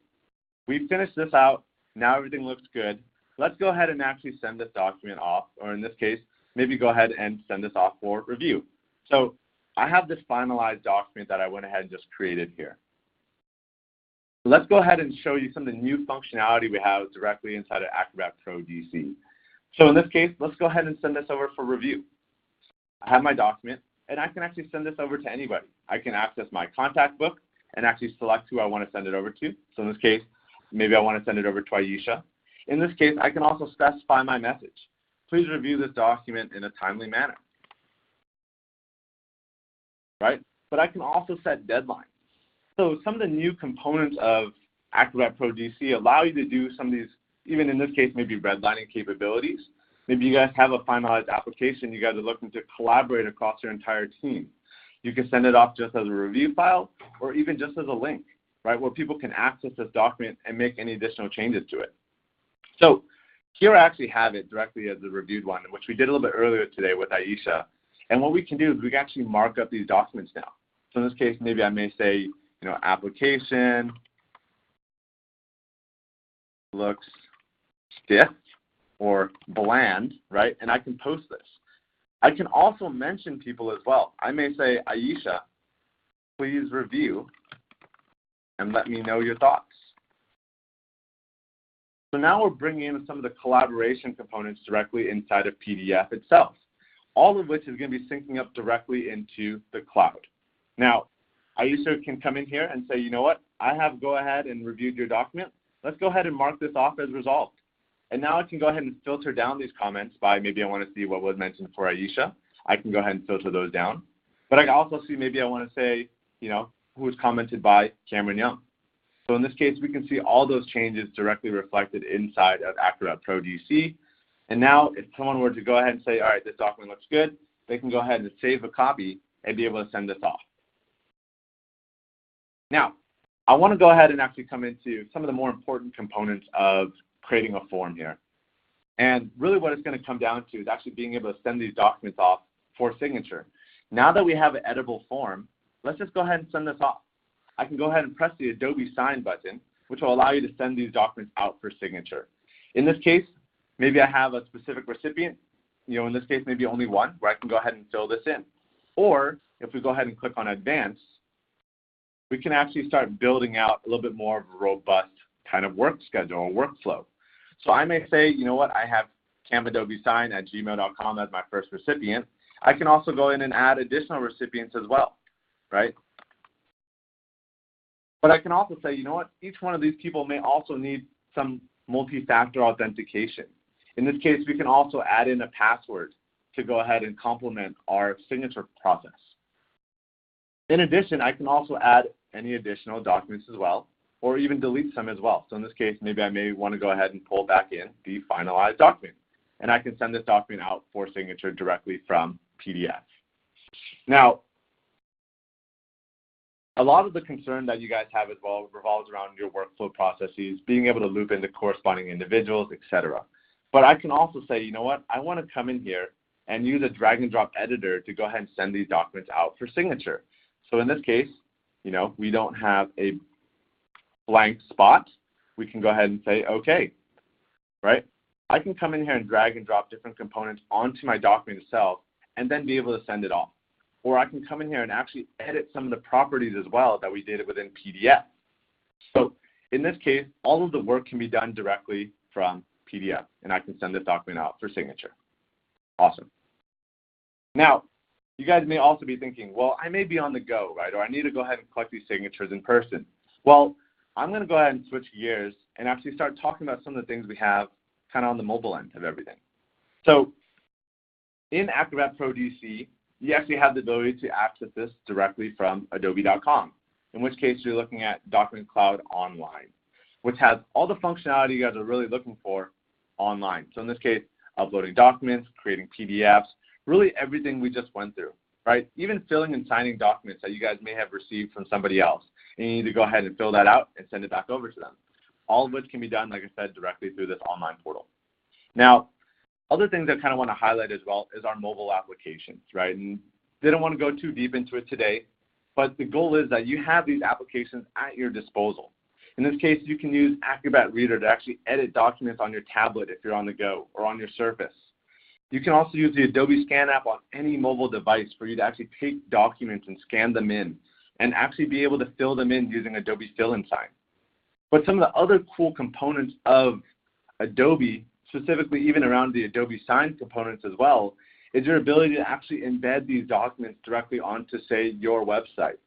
We finished this out. Now everything looks good. Let's go ahead and actually send this document off, or in this case, maybe go ahead and send this off for review. So I have this finalized document that I went ahead and just created here. Let's go ahead and show you some of the new functionality we have directly inside of Acrobat Pro DC. So in this case, let's go ahead and send this over for review. I have my document, and I can actually send this over to anybody. I can access my contact book and actually select who I want to send it over to. So in this case, maybe I want to send it over to Aisha. In this case, I can also specify my message. Please review this document in a timely manner. Right? But I can also set deadlines. So some of the new components of Acrobat Pro DC allow you to do some of these, even in this case, maybe redlining capabilities. Maybe you guys have a finalized application you guys are looking to collaborate across your entire team. You can send it off just as a review file or even just as a link, right, where people can access this document and make any additional changes to it. So here I actually have it directly as the reviewed one, which we did a little bit earlier today with Aisha. And what we can do is we can actually mark up these documents now. So in this case, maybe I may say, application looks stiff or bland, right? And I can post this. I can also mention people as well. I may say, Aisha, please review and let me know your thoughts. So now we're bringing in some of the collaboration components directly inside of PDF itself, all of which is going to be syncing up directly into the cloud. Now, Aisha can come in here and say, you know what, I have go ahead and reviewed your document. Let's go ahead and mark this off as resolved. And now I can go ahead and filter down these comments by maybe I want to see what was mentioned for Aisha. I can go ahead and filter those down. But I can also see maybe I want to say, who was commented by Cameron Young. So in this case, we can see all those changes directly reflected inside of Acrobat Pro DC. And now if someone were to go ahead and say, all right, this document looks good, they can go ahead and save a copy and be able to send this off. Now, I want to go ahead and actually come into some of the more important components of creating a form here. And really what it's going to come down to is actually being able to send these documents off for signature. Now that we have an editable form, let's just go ahead and send this off. I can go ahead and press the Adobe Sign button, which will allow you to send these documents out for signature. In this case, maybe I have a specific recipient, in this case, maybe only one, where I can go ahead and fill this in. Or if we go ahead and click on Advanced, we can actually start building out a little bit more of a robust kind of work schedule or workflow. So I may say, you know what, I have camadobesign@gmail.com as my first recipient. I can also go in and add additional recipients as well, right? But I can also say, you know what, each one of these people may also need some multi-factor authentication. In this case, we can also add in a password to go ahead and complement our signature process. In addition, I can also add any additional documents as well, or even delete some as well. So in this case, maybe I may want to go ahead and pull back in the finalized document. And I can send this document out for signature directly from PDF. Now, a lot of the concern that you guys have as well revolves around your workflow processes, being able to loop into corresponding individuals, etc. But I can also say, you know what, I want to come in here and use a drag and drop editor to go ahead and send these documents out for signature. So in this case, we don't have a blank spot. We can go ahead and say, okay, right? I can come in here and drag and drop different components onto my document itself and then be able to send it off. Or I can come in here and actually edit some of the properties as well that we did within PDF. So in this case, all of the work can be done directly from PDF, and I can send this document out for signature. Awesome. Now, you guys may also be thinking, well, I may be on the go, right? Or I need to go ahead and collect these signatures in person. Well, I'm going to go ahead and switch gears and actually start talking about some of the things we have kind of on the mobile end of everything. So in Acrobat Pro DC, you actually have the ability to access this directly from Adobe.com, in which case you're looking at Document Cloud Online, which has all the functionality you guys are really looking for online. So in this case, uploading documents, creating PDFs, really everything we just went through, right? Even filling and signing documents that you guys may have received from somebody else, and you need to go ahead and fill that out and send it back over to them. All of which can be done, like I said, directly through this online portal. Now, other things I kind of want to highlight as well is our mobile applications, right? And didn't want to go too deep into it today, but the goal is that you have these applications at your disposal. In this case, you can use Acrobat Reader to actually edit documents on your tablet if you're on the go or on your Surface. You can also use the Adobe Scan app on any mobile device for you to actually take documents and scan them in and actually be able to fill them in using Adobe Fill and Sign. But some of the other cool components of Adobe, specifically even around the Adobe Sign components as well, is your ability to actually embed these documents directly onto, say, your website.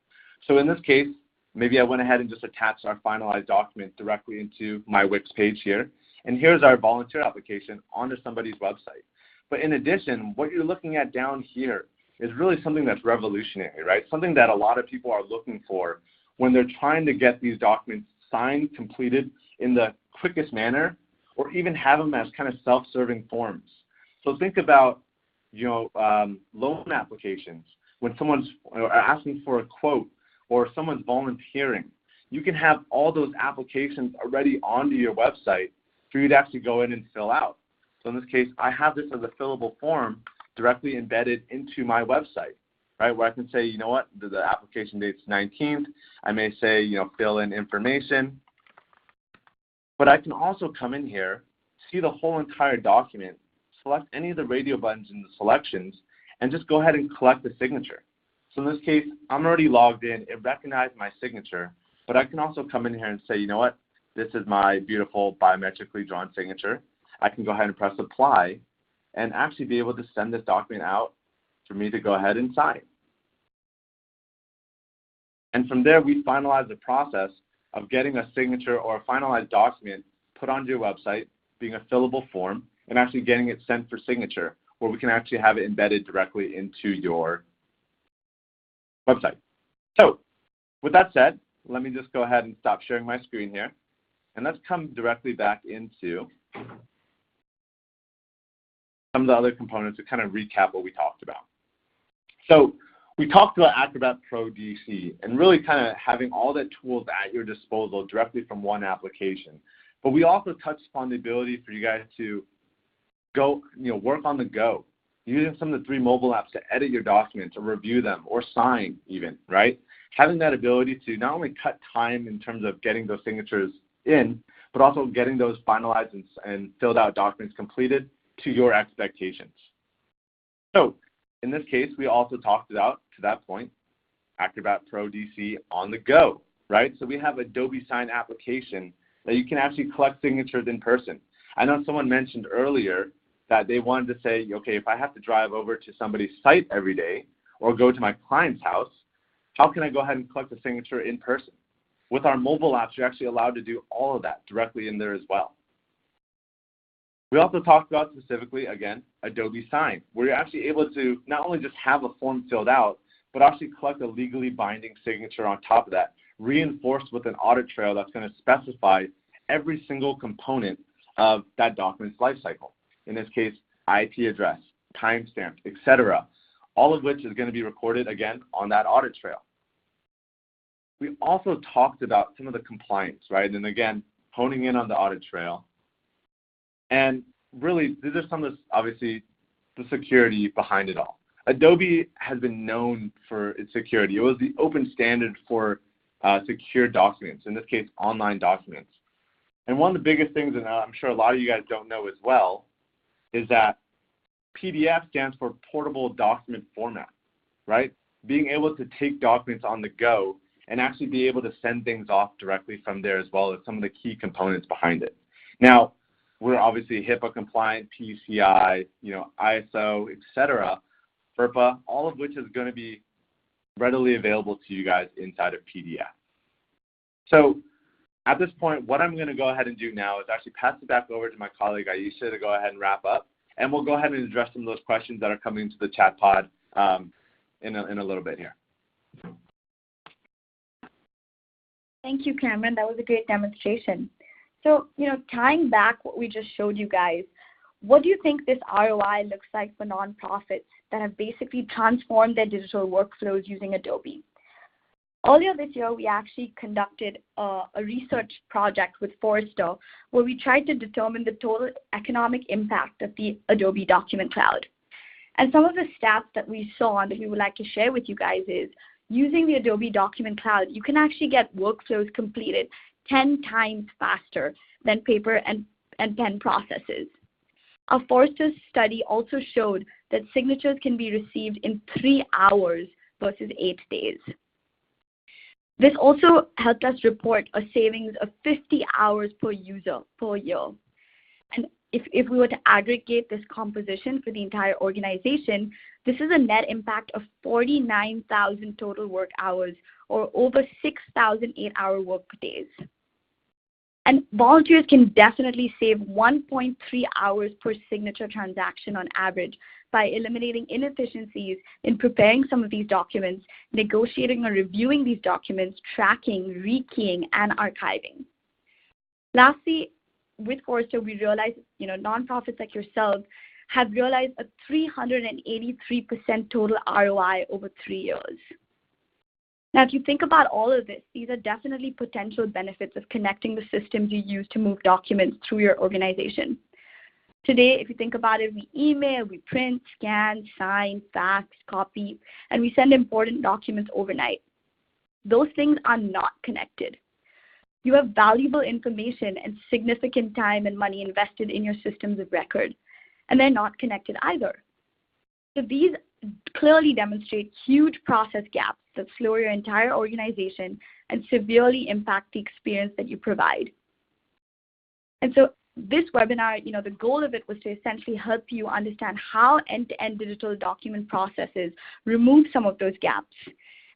So in this case, maybe I went ahead and just attached our finalized document directly into my Wix page here. And here's our volunteer application onto somebody's website. But in addition, what you're looking at down here is really something that's revolutionary, right? Something that a lot of people are looking for when they're trying to get these documents signed, completed in the quickest manner, or even have them as kind of self-serving forms. So think about, loan applications. When someone's asking for a quote or someone's volunteering, you can have all those applications already onto your website for you to actually go in and fill out. So in this case, I have this as a fillable form directly embedded into my website, right, where I can say, you know what, the application date's 19th. I may say, fill in information. But I can also come in here, see the whole entire document, select any of the radio buttons in the selections, and just go ahead and collect the signature. So in this case, I'm already logged in. It recognized my signature, but I can also come in here and say, you know what, this is my beautiful biometrically drawn signature. I can go ahead and press apply and actually be able to send this document out for me to go ahead and sign. And from there, we finalize the process of getting a signature or a finalized document put onto your website, being a fillable form, and actually getting it sent for signature, where we can actually have it embedded directly into your website. So with that said, let me just go ahead and stop sharing my screen here, and let's come directly back into some of the other components to kind of recap what we talked about. So we talked about Acrobat Pro DC and really kind of having all the tools at your disposal directly from one application. But we also touched upon the ability for you guys to go, work on the go, using some of the 3 mobile apps to edit your documents or review them or sign even, right? Having that ability to not only cut time in terms of getting those signatures in, but also getting those finalized and filled out documents completed to your expectations. So in this case, we also talked about, to that point, Acrobat Pro DC on the go, right? So we have Adobe Sign application that you can actually collect signatures in person. I know someone mentioned earlier that they wanted to say, okay, if I have to drive over to somebody's site every day or go to my client's house, how can I go ahead and collect a signature in person? With our mobile apps, you're actually allowed to do all of that directly in there as well. We also talked about specifically, again, Adobe Sign, where you're actually able to not only just have a form filled out, but actually collect a legally binding signature on top of that, reinforced with an audit trail that's going to specify every single component of that document's lifecycle. In this case, IP address, timestamp, etc., all of which is going to be recorded, again, on that audit trail. We also talked about some of the compliance, right? And again, honing in on the audit trail. And really, these are some of the, obviously, the security behind it all. Adobe has been known for its security. It was the open standard for secure documents, in this case, online documents. And one of the biggest things, and I'm sure a lot of you guys don't know as well, is that PDF stands for Portable Document Format, right? Being able to take documents on the go and actually be able to send things off directly from there as well as some of the key components behind it. Now, we're obviously HIPAA compliant, PCI, ISO, etc., FERPA, all of which is going to be readily available to you guys inside of PDF. So at this point, what I'm going to go ahead and do now is actually pass it back over to my colleague Aisha to go ahead and wrap up and we'll go ahead and address some of those questions that are coming into the chat pod in a little bit here. Thank you, Cameron. That was a great demonstration. So, tying back what we just showed you guys, what do you think this ROI looks like for nonprofits that have basically transformed their digital workflows using Adobe? Earlier this year, we actually conducted a research project with Forrester where we tried to determine the total economic impact of the Adobe Document Cloud. And some of the stats that we saw and that we would like to share with you guys is, using the Adobe Document Cloud, you can actually get workflows completed 10 times faster than paper and pen processes. A Forrester study also showed that signatures can be received in 3 hours versus 8 days. This also helped us report a savings of 50 hours per user per year. And if we were to aggregate this composition for the entire organization, this is a net impact of 49,000 total work hours, or over 6,000 8-hour work days. And volunteers can definitely save 1.3 hours per signature transaction on average by eliminating inefficiencies in preparing some of these documents, negotiating or reviewing these documents, tracking, rekeying, and archiving. Lastly, with Forrester, we realized, nonprofits like yourselves have realized a 383% total ROI over 3 years. Now, if you think about all of this, these are definitely potential benefits of connecting the systems you use to move documents through your organization. Today, if you think about it, we email, we print, scan, sign, fax, copy, and we send important documents overnight. Those things are not connected. You have valuable information and significant time and money invested in your systems of record, and they're not connected either. So these clearly demonstrate huge process gaps that slow your entire organization and severely impact the experience that you provide. And so this webinar, the goal of it was to essentially help you understand how end-to-end digital document processes remove some of those gaps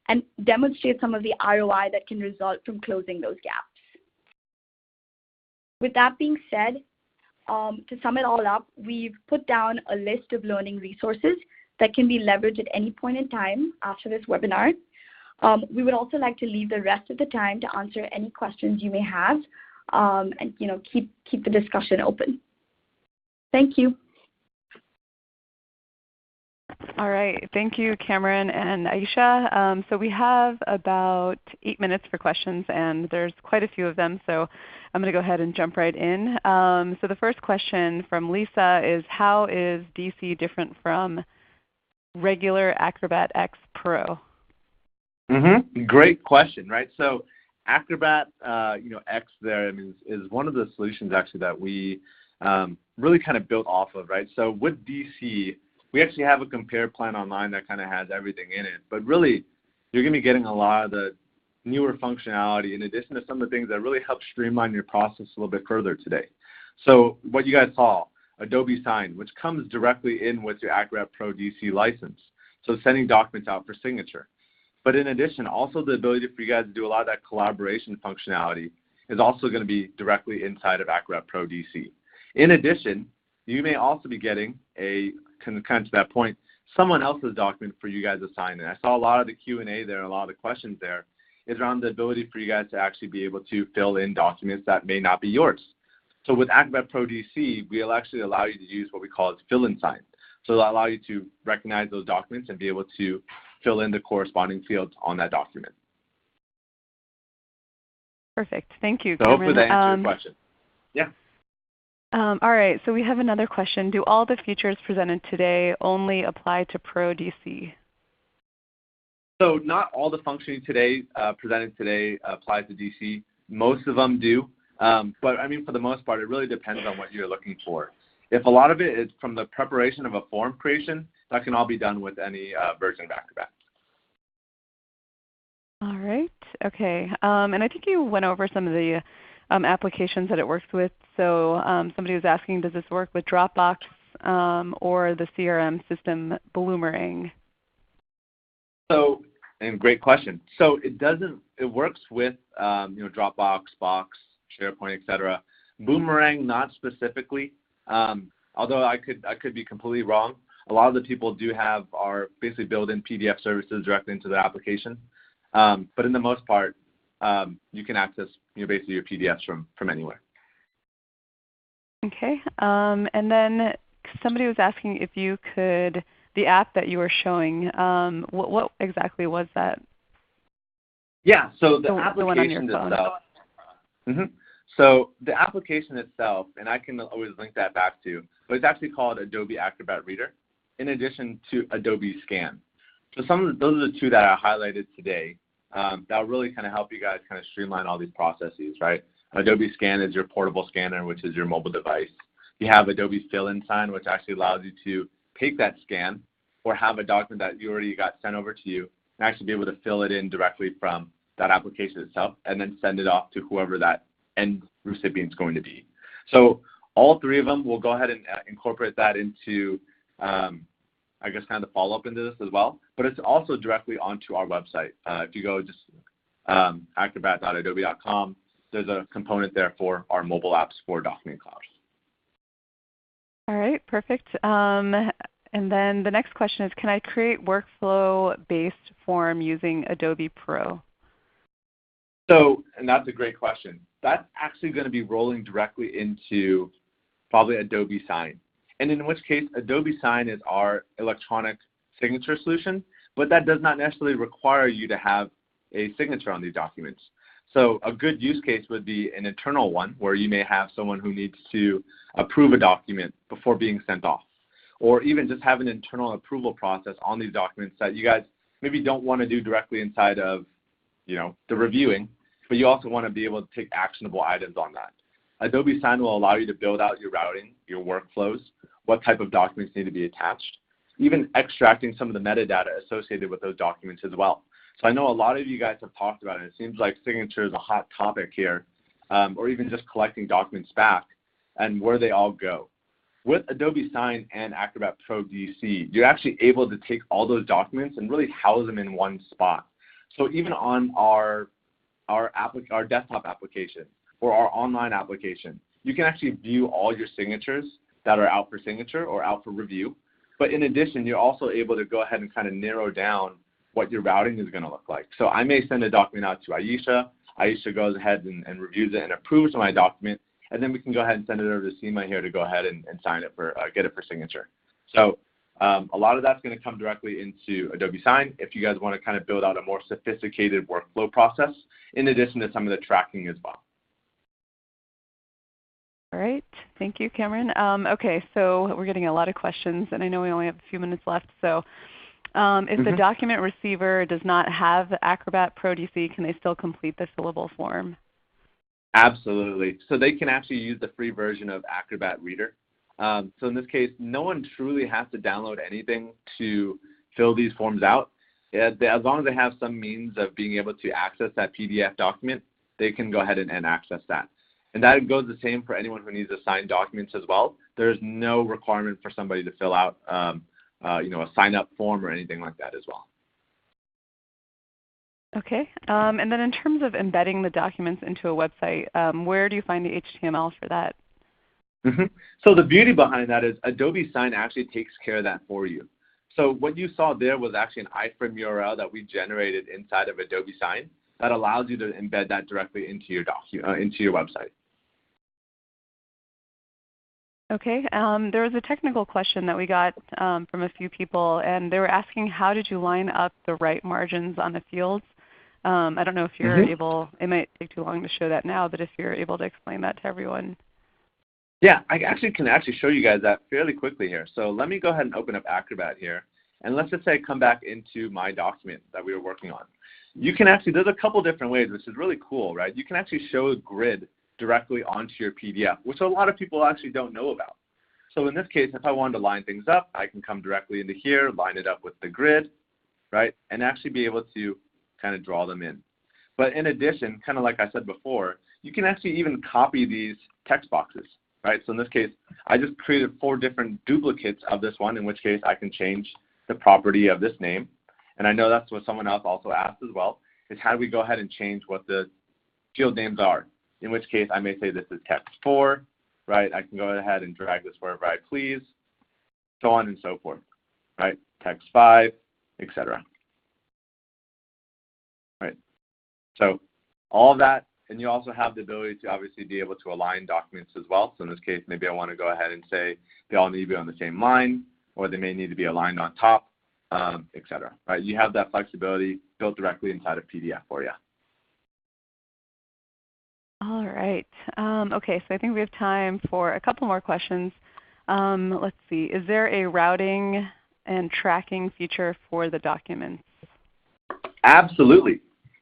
and demonstrate some of the ROI that can result from closing those gaps. With that being said, to sum it all up, we've put down a list of learning resources that can be leveraged at any point in time after this webinar. We would also like to leave the rest of the time to answer any questions you may have, and keep the discussion open. Thank you. All right, thank you, Cameron and Aisha. So we have about 8 minutes for questions, and there's quite a few of them, so I'm going to go ahead and jump right in. So the first question from Lisa is, how is DC different from regular Acrobat X Pro? Great question, right? So Acrobat, X there is one of the solutions actually that we really kind of built off of, right? So with DC, we actually have a compare plan online that kind of has everything in it. But really, you're going to be getting a lot of the newer functionality in addition to some of the things that really help streamline your process a little bit further today. So what you guys saw, Adobe Sign, which comes directly in with your Acrobat Pro DC license. So sending documents out for signature. But in addition, also the ability for you guys to do a lot of that collaboration functionality is also going to be directly inside of Acrobat Pro DC. In addition, you may also be getting kind of to that point, someone else's document for you guys to sign. And I saw a lot of the Q&A there, a lot of the questions there is around the ability for you guys to actually be able to fill in documents that may not be yours. So with Acrobat Pro DC, we'll actually allow you to use what we call fill and sign. So it'll allow you to recognize those documents and be able to fill in the corresponding fields on that document. Perfect. Thank you, So Cameron. hopefully that answers your question. Yeah. All right, so we have another question. Do all the features presented today only apply to Pro DC? So not all the functioning today presented today applies to DC. Most of them do, but for the most part, it really depends on what you're looking for. If a lot of it is from the preparation of a form creation, that can all be done with any version of Acrobat. All right, okay. And I think you went over some of the applications that it works with. So somebody was asking, does this work with Dropbox or the CRM system Boomerang? So, and great question. So it works with Dropbox, Box, SharePoint, etc. Boomerang, not specifically. although I could be completely wrong. A lot of the people do have our basically built-in PDF services directly into their application. But in the most part, you can access basically your PDFs from anywhere. Okay. And then somebody was asking if you could, the app that you were showing, what exactly was that? Yeah, so the one on your application phone. itself. So the application itself, and I can always link that back to, but it's actually called Adobe Acrobat Reader, in addition to Adobe Scan. So those are the two that I highlighted today that will really kind of help you guys kind of streamline all these processes, right? Adobe Scan is your portable scanner, which is your mobile device. You have Adobe Fill-In Sign, which actually allows you to take that scan or have a document that you already got sent over to you and actually be able to fill it in directly from that application itself and then send it off to whoever that end recipient is going to be. So all three of them, we'll go ahead and incorporate that into, I guess, kind of the follow-up into this as well. But it's also directly onto our website. If you go just acrobat.adobe.com, there's a component there for our mobile apps for Document Cloud. All right, perfect. And then the next question is, can I create workflow-based form using Adobe Pro? So, and that's a great question. That's actually going to be rolling directly into probably Adobe Sign. And in which case, Adobe Sign is our electronic signature solution, but that does not necessarily require you to have a signature on these documents. So a good use case would be an internal one where you may have someone who needs to approve a document before being sent off, or even just have an internal approval process on these documents that you guys maybe don't want to do directly inside of the reviewing, but you also want to be able to take actionable items on that. Adobe Sign will allow you to build out your routing, your workflows, what type of documents need to be attached, even extracting some of the metadata associated with those documents as well. So I know a lot of you guys have talked about it. It seems like signature is a hot topic here, or even just collecting documents back and where they all go. With Adobe Sign and Acrobat Pro DC, you're actually able to take all those documents and really house them in one spot. So even on our desktop application or our online application, you can actually view all your signatures that are out for signature or out for review. But in addition, you're also able to go ahead and kind of narrow down what your routing is going to look like. So I may send a document out to Aisha. Aisha goes ahead and reviews it and approves my document, and then we can go ahead and send it over to Seema here to go ahead and sign it for get it for signature. So a lot of that's going to come directly into Adobe Sign if you guys want to kind of build out a more sophisticated workflow process, in addition to some of the tracking as well. All right. Thank you, Cameron. Okay, so we're getting a lot of questions, and I know we only have a few minutes left. So if the document receiver does not have Acrobat Pro DC, can they still complete the fillable form? Absolutely. So they can actually use the free version of Acrobat Reader. So in this case, no one truly has to download anything to fill these forms out. As long as they have some means of being able to access that PDF document, they can go ahead and access that. And that goes the same for anyone who needs to sign documents as well. There's no requirement for somebody to fill out a sign-up form or anything like that as well. Okay. And then in terms of embedding the documents into a website, where do you find the HTML for that? So the beauty behind that is Adobe Sign actually takes care of that for you. So what you saw there was actually an iframe URL that we generated inside of Adobe Sign that allows you to embed that directly into your website. Okay. There was a technical question that we got from a few people, and they were asking how did you line up the right margins on the fields? I don't know if you're able, it might take too long to show that now, but if you're able to explain that to everyone. Yeah, I can show you guys that fairly quickly here. So let me go ahead and open up Acrobat here. And let's just say I come back into my document that we were working on. You can actually, there's a couple different ways, which is really cool, right? You can actually show a grid directly onto your PDF, which a lot of people actually don't know about. So in this case, if I wanted to line things up, I can come directly into here, line it up with the grid, right? And actually be able to kind of draw them in. But in addition, kind of like I said before, you can actually even copy these text boxes, right? So in this case, I just created 4 different duplicates of this one, in which case I can change the property of this name. And I know that's what someone else also asked as well, is how do we go ahead and change what the field names are? In which case I may say this is text 4, right? I can go ahead and drag this wherever I please, so on and so forth, right? Text 5, etc. Right. So all of that, and you also have the ability to obviously be able to align documents as well. So in this case, maybe I want to go ahead and say they all need to be on the same line, or they may need to be aligned on top, etc. Right? You have that flexibility built directly inside of PDF for you. All right. Okay, so I think we have time for a couple more questions. Let's see. Is there a routing and tracking feature for the documents? Absolutely.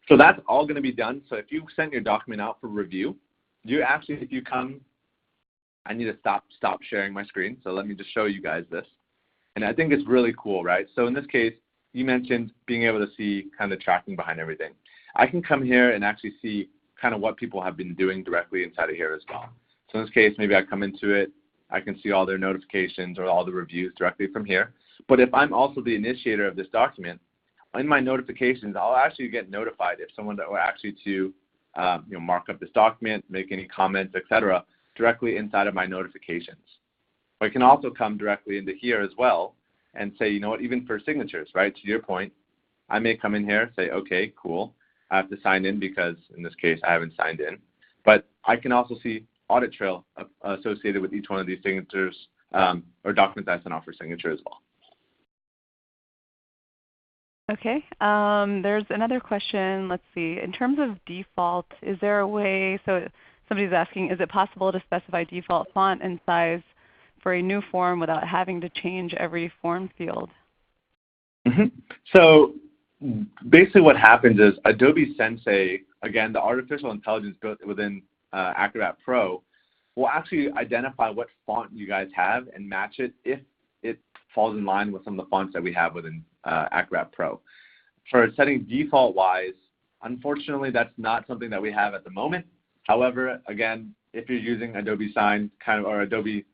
So that's all going to be done. So if you send your document out for review, you actually, if you come, I need to stop sharing my screen. So let me just show you guys this. And I think it's really cool, right? So in this case, you mentioned being able to see kind of tracking behind everything. I can come here and actually see kind of what people have been doing directly inside of here as well. So in this case, maybe I come into it, I can see all their notifications or all the reviews directly from here. But if I'm also the initiator of this document, in my notifications, I'll actually get notified if someone that were actually to mark up this document, make any comments, etc., directly inside of my notifications. But I can also come directly into here as well and say, you know what, even for signatures, right, to your point, I may come in here, say, okay, cool. I have to sign in because in this case I haven't signed in. But I can also see audit trail associated with each one of these signatures or documents I sent off for signature as well. Okay. There's another question. Let's see. In terms of default, is there a way, so somebody's asking, is it possible to specify default font and size for a new form without having to change every form field? So basically what happens is Adobe Sensei, again, the artificial intelligence built within Acrobat Pro, will actually identify what font you guys have and match it if it falls in line with some of the fonts that we have within Acrobat Pro. For setting default-wise, unfortunately, that's not something that we have at the moment. However, again, if you're using Adobe Sign or Adobe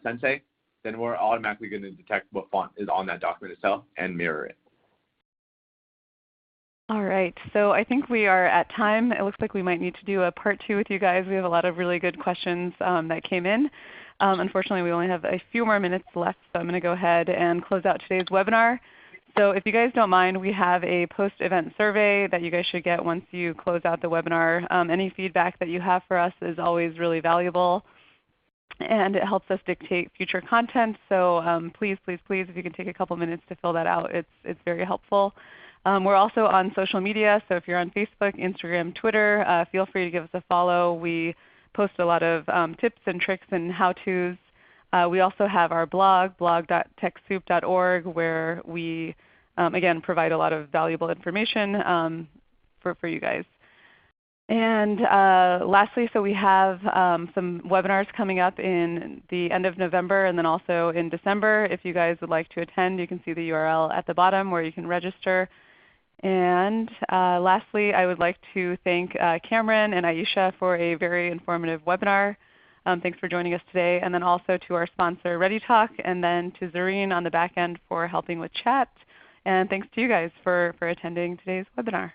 Sensei, then we're automatically going to detect what font is on that document itself and mirror it. All right, so I think we are at time. It looks like we might need to do a part 2 with you guys. We have a lot of really good questions that came in. Unfortunately, we only have a few more minutes left, so I'm going to go ahead and close out today's webinar. So if you guys don't mind, we have a post-event survey that you guys should get once you close out the webinar. Any feedback that you have for us is always really valuable, and it helps us dictate future content. So please, please, please, if you can take a couple minutes to fill that out, it's very helpful. We're also on social media, so if you're on Facebook, Instagram, Twitter, feel free to give us a follow. We post a lot of tips and tricks and how-tos. We also have our blog, blog.techsoup.org, where we, again, provide a lot of valuable information for you guys. And lastly, so we have some webinars coming up in the end of November and then also in December. If you guys would like to attend, you can see the URL at the bottom where you can register. And lastly, I would like to thank Cameron and Aisha for a very informative webinar. Thanks for joining us today. And then also to our sponsor, ReadyTalk, and then to Zareen on the back end for helping with chat. And thanks to you guys for attending today's webinar.